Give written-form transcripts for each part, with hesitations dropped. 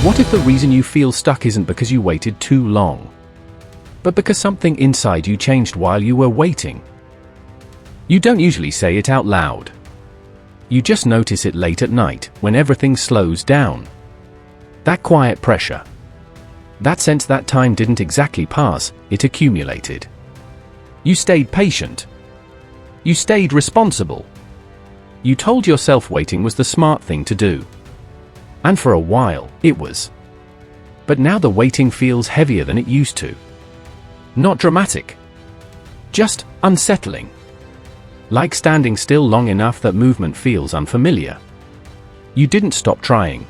What if the reason you feel stuck isn't because you waited too long, but because something inside you changed while you were waiting? You don't usually say it out loud. You just notice it late at night, when everything slows down. That quiet pressure. That sense that time didn't exactly pass, it accumulated. You stayed patient. You stayed responsible. You told yourself waiting was the smart thing to do. And for a while, it was. But now the waiting feels heavier than it used to. Not dramatic. Just unsettling. Like standing still long enough that movement feels unfamiliar. You didn't stop trying.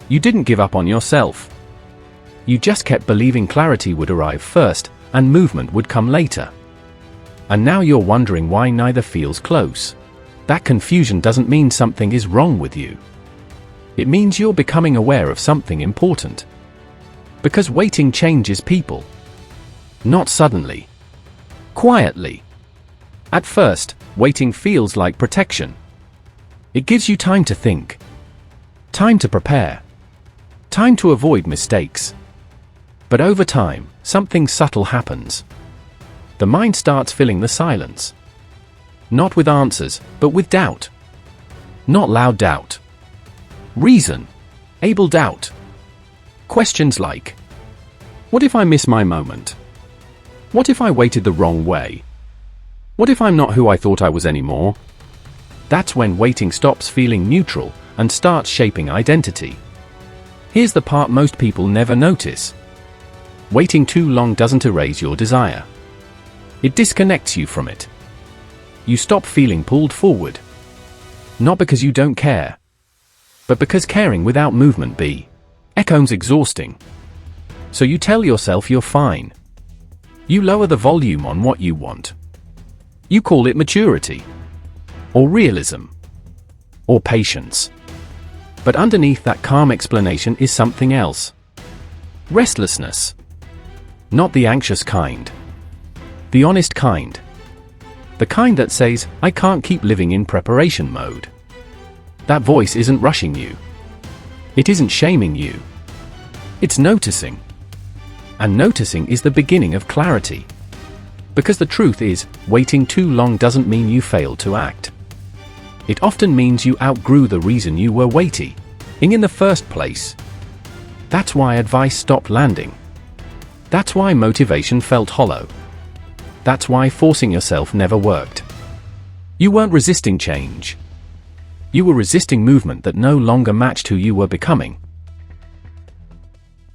You didn't give up on yourself. You just kept believing clarity would arrive first, and movement would come later. And now you're wondering why neither feels close. That confusion doesn't mean something is wrong with you. It means you're becoming aware of something important. Because waiting changes people. Not suddenly. Quietly. At first, waiting feels like protection. It gives you time to think. Time to prepare. Time to avoid mistakes. But over time, something subtle happens. The mind starts filling the silence. Not with answers, but with doubt. Not loud doubt. Reason. Able doubt. Questions like, what if I miss my moment? What if I waited the wrong way? What if I'm not who I thought I was anymore? That's when waiting stops feeling neutral and starts shaping identity. Here's the part most people never notice. Waiting too long doesn't erase your desire. It disconnects you from it. You stop feeling pulled forward. Not because you don't care, but because caring without movement becomes exhausting. So you tell yourself you're fine. You lower the volume on what you want. You call it maturity, or realism, or patience. But underneath that calm explanation is something else. Restlessness. Not the anxious kind. The honest kind. The kind that says, I can't keep living in preparation mode. That voice isn't rushing you. It isn't shaming you. It's noticing. And noticing is the beginning of clarity. Because the truth is, waiting too long doesn't mean you failed to act. It often means you outgrew the reason you were waiting in the first place. That's why advice stopped landing. That's why motivation felt hollow. That's why forcing yourself never worked. You weren't resisting change. You were resisting movement that no longer matched who you were becoming.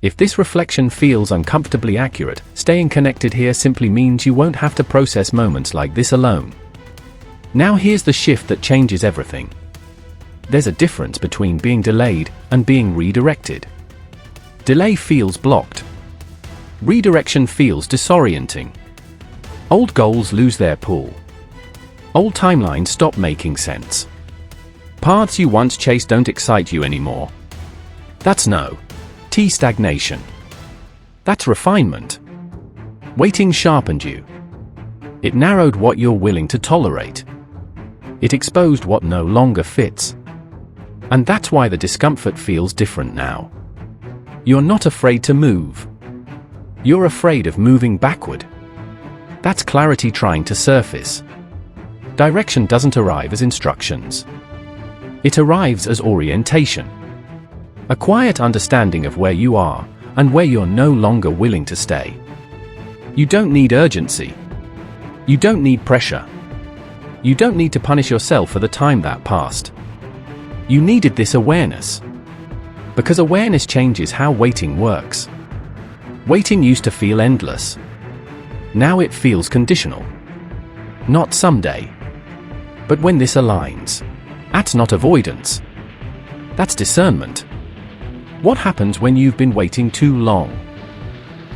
If this reflection feels uncomfortably accurate, staying connected here simply means you won't have to process moments like this alone. Now here's the shift that changes everything. There's a difference between being delayed and being redirected. Delay feels blocked. Redirection feels disorienting. Old goals lose their pull. Old timelines stop making sense. Paths you once chased don't excite you anymore. That's stagnation. That's refinement. Waiting sharpened you. It narrowed what you're willing to tolerate. It exposed what no longer fits. And that's why the discomfort feels different now. You're not afraid to move. You're afraid of moving backward. That's clarity trying to surface. Direction doesn't arrive as instructions. It arrives as orientation. A quiet understanding of where you are, and where you're no longer willing to stay. You don't need urgency. You don't need pressure. You don't need to punish yourself for the time that passed. You needed this awareness. Because awareness changes how waiting works. Waiting used to feel endless. Now it feels conditional. Not someday. But when this aligns. That's not avoidance. That's discernment. What happens when you've been waiting too long?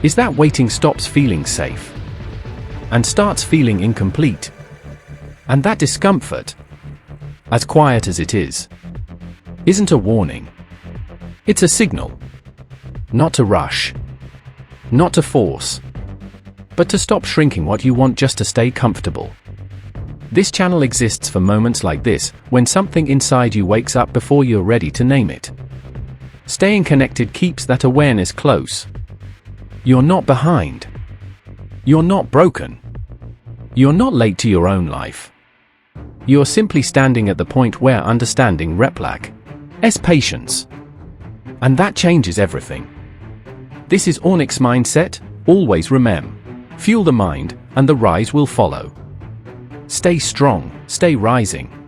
Is that waiting stops feeling safe and starts feeling incomplete. And that discomfort, as quiet as it is, isn't a warning. It's a signal. Not to rush. Not to force. But to stop shrinking what you want just to stay comfortable. This channel exists for moments like this, when something inside you wakes up before you're ready to name it. Staying connected keeps that awareness close. You're not behind. You're not broken. You're not late to your own life. You're simply standing at the point where understanding replac's patience. And that changes everything. This is Onyx Mindset. Always remember, fuel the mind, and the rise will follow. Stay strong, stay rising.